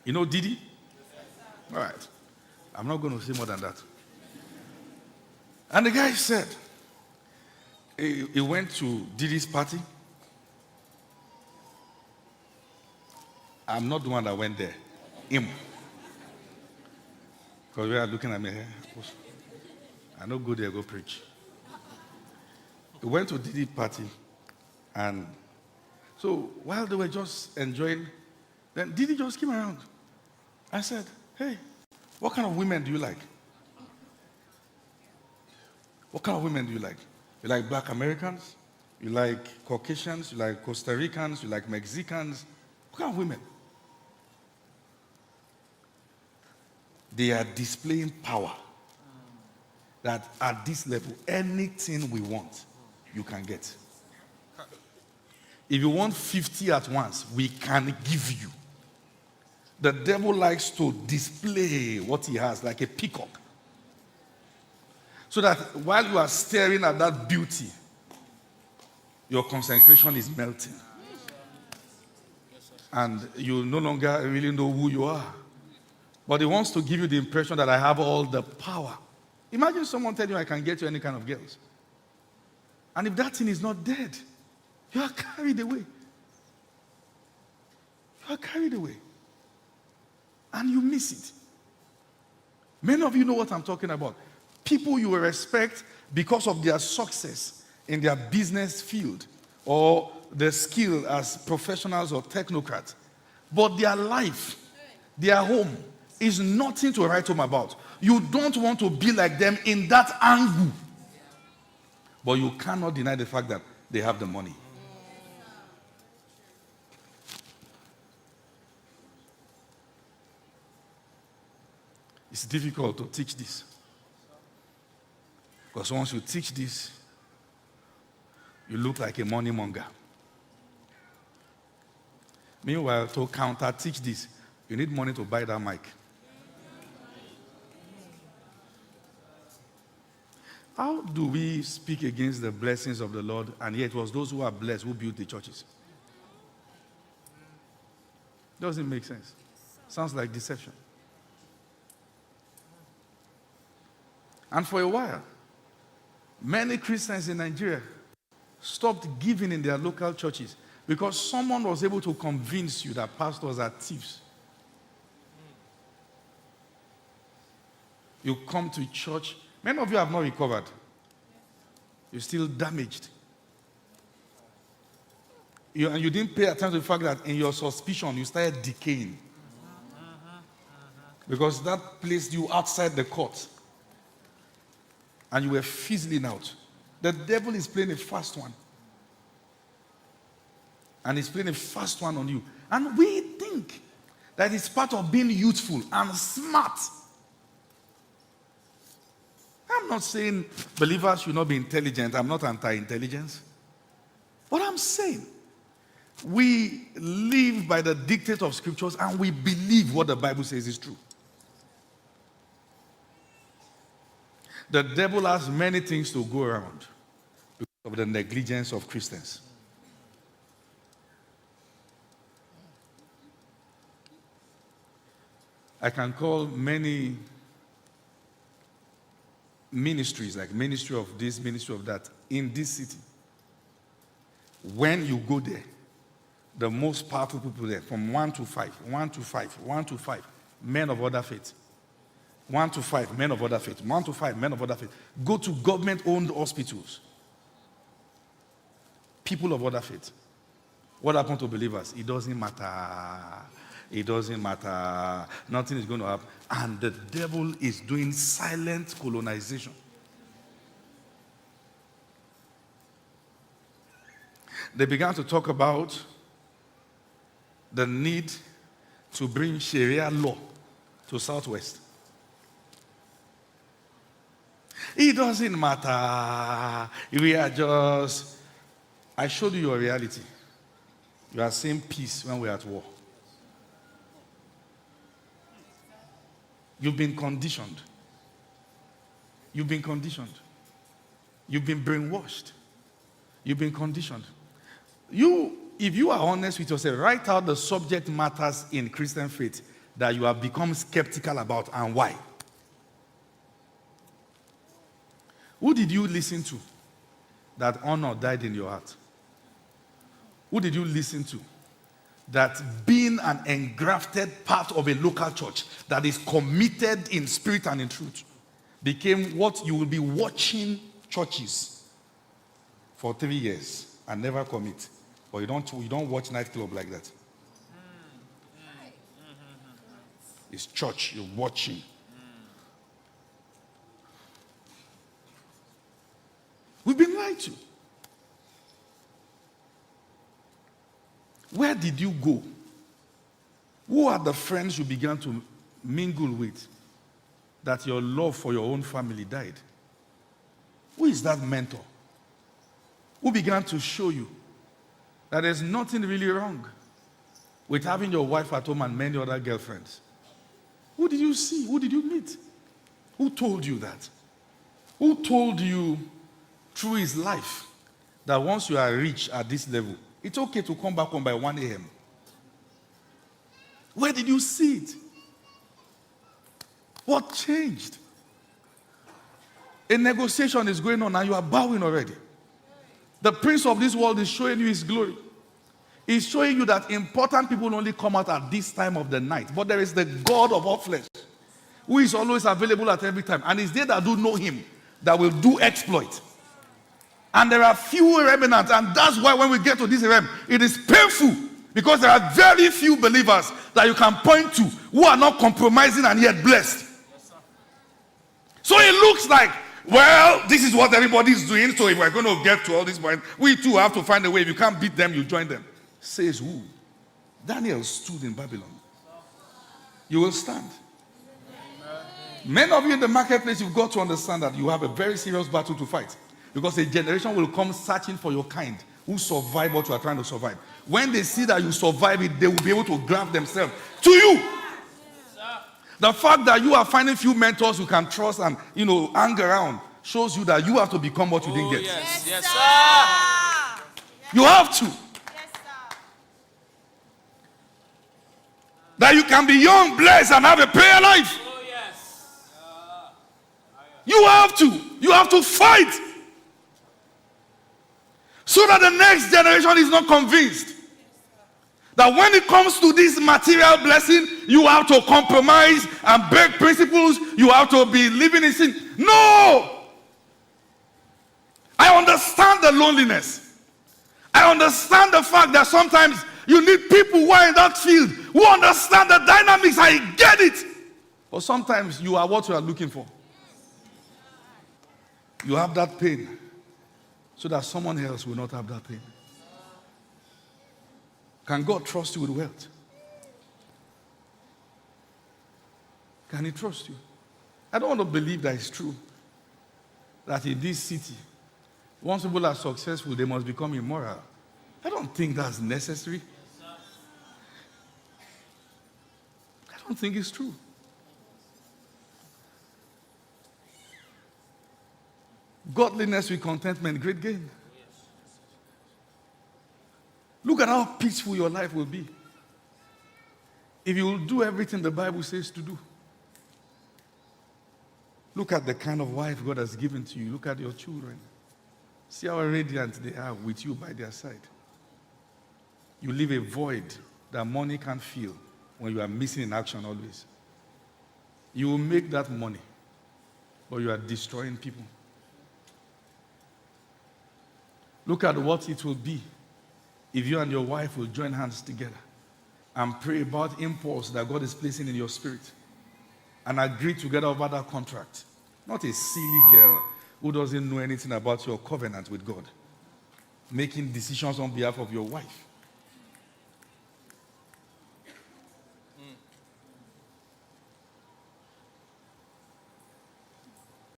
You know Didi? All right. I'm not going to say more than that. And the guy said, he went to Didi's party. I'm not the one that went there. Him. Because we are looking at me here. I don't go there, go preach. He went to Didi's party. And so while they were just enjoying, then Didi just came around. I said, hey, what kind of women do you like? What kind of women do you like? You like black Americans? You like Caucasians? You like Costa Ricans? You like Mexicans? What kind of women? They are displaying power. That at this level, anything we want, you can get. If you want 50 at once, we can give you. The devil likes to display what he has like a peacock. So that while you are staring at that beauty, your concentration is melting. And you no longer really know who you are. But he wants to give you the impression that I have all the power. Imagine someone telling you I can get you any kind of girls. And if that thing is not dead, you are carried away. You are carried away. And you miss it. Many of you know what I'm talking about. People you will respect because of their success in their business field or their skill as professionals or technocrats. But their life, their home, is nothing to write home about. You don't want to be like them in that angle. But you cannot deny the fact that they have the money. It's difficult to teach this. Because once you teach this, you look like a money monger. Meanwhile, to counter teach this, you need money to buy that mic. How do we speak against the blessings of the Lord, and yet it was those who are blessed who built the churches? Doesn't make sense. Sounds like deception. And for a while, many Christians in Nigeria stopped giving in their local churches because someone was able to convince you that pastors are thieves. You come to church, many of you have not recovered. You're still damaged. And you didn't pay attention to the fact that in your suspicion, you started decaying. Because that placed you outside the court. And you were fizzling out. The devil is playing a fast one. And he's playing a fast one on you. And we think that it's part of being youthful and smart. I'm not saying believers should not be intelligent. I'm not anti-intelligence. But I'm saying we live by the dictate of scriptures and we believe what the Bible says is true. The devil has many things to go around because of the negligence of Christians. I can call many ministries, like ministry of this, ministry of that, in this city. When you go there, the most powerful people there, from 1 to 5, 1 to 5, 1 to 5, men of other faith. 1 to 5, men of other faith. 1 to 5, men of other faith. Go to government-owned hospitals. People of other faith. What happened to believers? It doesn't matter. It doesn't matter. Nothing is going to happen. And the devil is doing silent colonization. They began to talk about the need to bring Sharia law to Southwest. It doesn't matter. We are just... I showed you your reality. You are seeing peace when we're at war. You've been conditioned. You've been conditioned. You've been brainwashed. You've been conditioned. If you are honest with yourself, write out the subject matters in Christian faith that you have become skeptical about, and why? Who did you listen to that honor died in your heart? Who did you listen to that being an engrafted part of a local church that is committed in spirit and in truth became what you will be watching churches for 3 years and never commit? But you don't watch nightclub like that. It's church you're watching. We've been lied to. Where did you go? Who are the friends you began to mingle with that your love for your own family died? Who is that mentor? Who began to show you that there's nothing really wrong with having your wife at home and many other girlfriends? Who did you see? Who did you meet? Who told you that? Who told you through his life that once you are rich at this level, it's okay to come back home by 1 a.m.? Where did you see it? What changed? A negotiation is going on and you are bowing already. The prince of this world is showing you his glory. He's showing you that important people only come out at this time of the night. But there is the God of all flesh who is always available at every time. And it's they that do know him that will do exploit. And there are few remnants. And that's why when we get to this realm, it is painful. Because there are very few believers that you can point to who are not compromising and yet blessed. So it looks like, well, this is what everybody is doing. So if we're going to get to all this point, we too have to find a way. If you can't beat them, you join them. Says who? Daniel stood in Babylon. You will stand. Many of you in the marketplace, you've got to understand that you have a very serious battle to fight. Because a generation will come searching for your kind who survive what you are trying to survive. When they see that you survive it, they will be able to grab themselves to you. The fact that you are finding few mentors you can trust and, hang around shows you that you have to become what you didn't get. Yes, yes, sir. You have to. That you can be young, blessed, and have a prayer life. Oh, yes. You have to. You have to fight. So that the next generation is not convinced that when it comes to this material blessing, you have to compromise and break principles. You have to be living in sin. No! I understand the loneliness. I understand the fact that sometimes you need people who are in that field, who understand the dynamics. I get it. But sometimes you are what you are looking for. You have that pain so that someone else will not have that pain. Can God trust you with wealth? Can he trust you? I don't want to believe that it's true. That in this city, once people are successful, they must become immoral. I don't think that's necessary. I don't think it's true. Godliness with contentment, great gain. Look at how peaceful your life will be if you will do everything the Bible says to do. Look at the kind of wife God has given to you. Look at your children. See how radiant they are with you by their side. You leave a void that money can't fill when you are missing in action always. You will make that money, but you are destroying people. Look at what it will be if you and your wife will join hands together and pray about impulse that God is placing in your spirit and agree together over that contract. Not a silly girl who doesn't know anything about your covenant with God, making decisions on behalf of your wife.